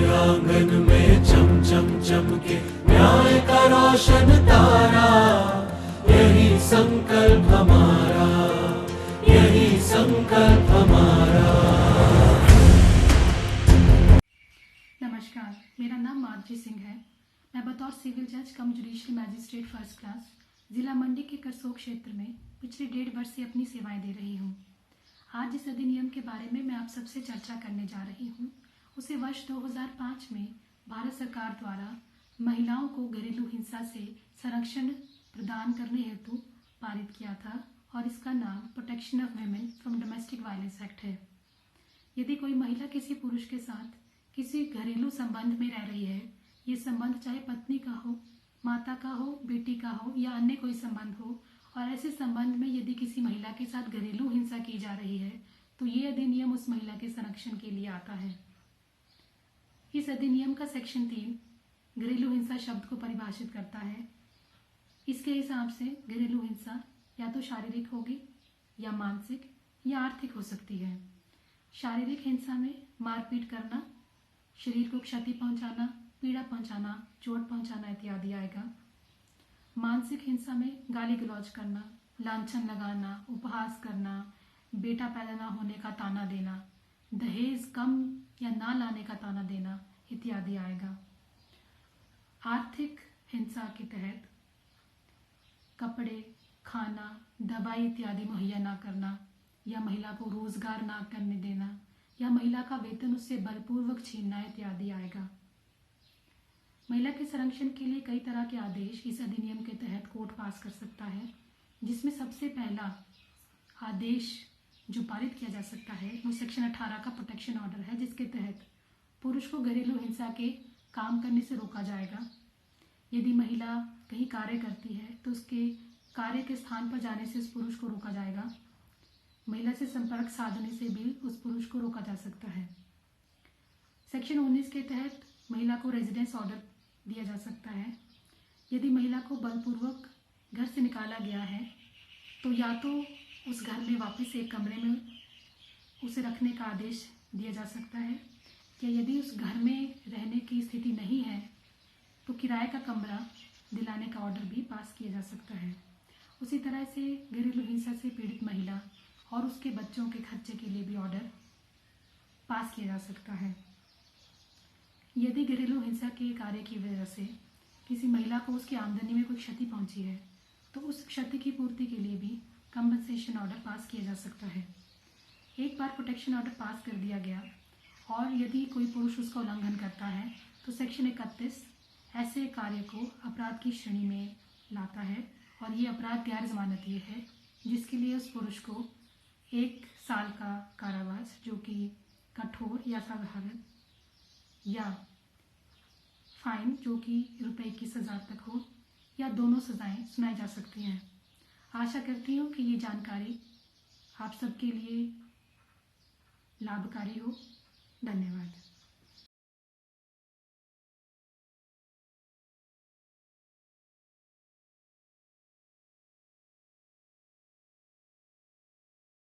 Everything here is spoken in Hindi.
आंगन में चम चम चमके न्याय का रोशन तारा। यही संकल्प हमारा, यही संकल्प हमारा। नमस्कार, मेरा नाम माधुरी सिंह है। मैं बतौर सिविल जज कम जुडिशियल मैजिस्ट्रेट फर्स्ट क्लास जिला मंडी के करसोग क्षेत्र में पिछले 1.5 वर्ष से अपनी सेवाएं दे रही हूं। आज जिस अधिनियम के बारे में मैं आप सबसे चर्चा करने जा रही हूं, उसे वर्ष 2005 में भारत सरकार द्वारा महिलाओं को घरेलू हिंसा से संरक्षण प्रदान करने हेतु पारित किया था और इसका नाम protection of women from domestic violence act है। यदि कोई महिला किसी पुरुष के साथ किसी घरेलू संबंध में रह रही है, ये संबंध चाहे पत्नी का हो, माता का हो, बेटी का हो या अन्य कोई संबंध हो, और ऐसे संबंध में यदि किसी महिला के साथ घरेलू हिंसा की जा रही है तो ये अधिनियम उस महिला के संरक्षण के लिए आता है। इस अधिनियम का सेक्शन 3 घरेलू हिंसा शब्द को परिभाषित करता है। इसके हिसाब से घरेलू हिंसा या तो शारीरिक होगी या मानसिक या आर्थिक हो सकती है। शारीरिक हिंसा में मारपीट करना, शरीर को क्षति पहुंचाना, पीड़ा पहुंचाना, चोट पहुंचाना इत्यादि आएगा। मानसिक हिंसा में गाली गलौज करना, लांछन लगाना, उपहास करना, बेटा पैदा न होने का ताना देना, दहेज कम या ना लाने का ताना देना इत्यादि आएगा। आर्थिक हिंसा के तहत कपड़े, खाना, दवाई इत्यादि मुहैया ना करना या महिला को रोजगार ना करने देना या महिला का वेतन उससे बलपूर्वक छीनना इत्यादि आएगा। महिला के संरक्षण के लिए कई तरह के आदेश इस अधिनियम के तहत कोर्ट पास कर सकता है, जिसमें सबसे पहला आदेश जो पारित किया जा सकता है वो सेक्शन 18 का प्रोटेक्शन ऑर्डर है, जिसके तहत पुरुष को घरेलू हिंसा के काम करने से रोका जाएगा। यदि महिला कहीं कार्य करती है तो उसके कार्य के स्थान पर जाने से उस पुरुष को रोका जाएगा। महिला से संपर्क साधने से भी उस पुरुष को रोका जा सकता है। सेक्शन 19 के तहत महिला को रेजिडेंस ऑर्डर दिया जा सकता है। यदि महिला को बलपूर्वक घर से निकाला गया है तो या तो उस घर में वापस एक कमरे में उसे रखने का आदेश दिया जा सकता है, या यदि उस घर में रहने की स्थिति नहीं है तो किराए का कमरा दिलाने का ऑर्डर भी पास किया जा सकता है। उसी तरह से घरेलू हिंसा से पीड़ित महिला और उसके बच्चों के खर्चे के लिए भी ऑर्डर पास किया जा सकता है। यदि घरेलू हिंसा के कार्य की वजह से किसी महिला को उसकी आमदनी में कोई क्षति पहुंची है तो उस क्षति की पूर्ति के लिए भी कंपनसेशन ऑर्डर पास किया जा सकता है। एक बार प्रोटेक्शन ऑर्डर पास कर दिया गया और यदि कोई पुरुष उसका उल्लंघन करता है तो सेक्शन 31 ऐसे कार्य को अपराध की श्रेणी में लाता है और ये अपराध गैर जमानती है, जिसके लिए उस पुरुष को 1 साल का कारावास, जो कि कठोर या साधारण, या फाइन जो कि ₹21,000 तक हो, या दोनों सजाएं सुनाई जा सकती हैं। आशा करती हूँ कि ये जानकारी आप सबके लिए लाभकारी हो। धन्यवाद।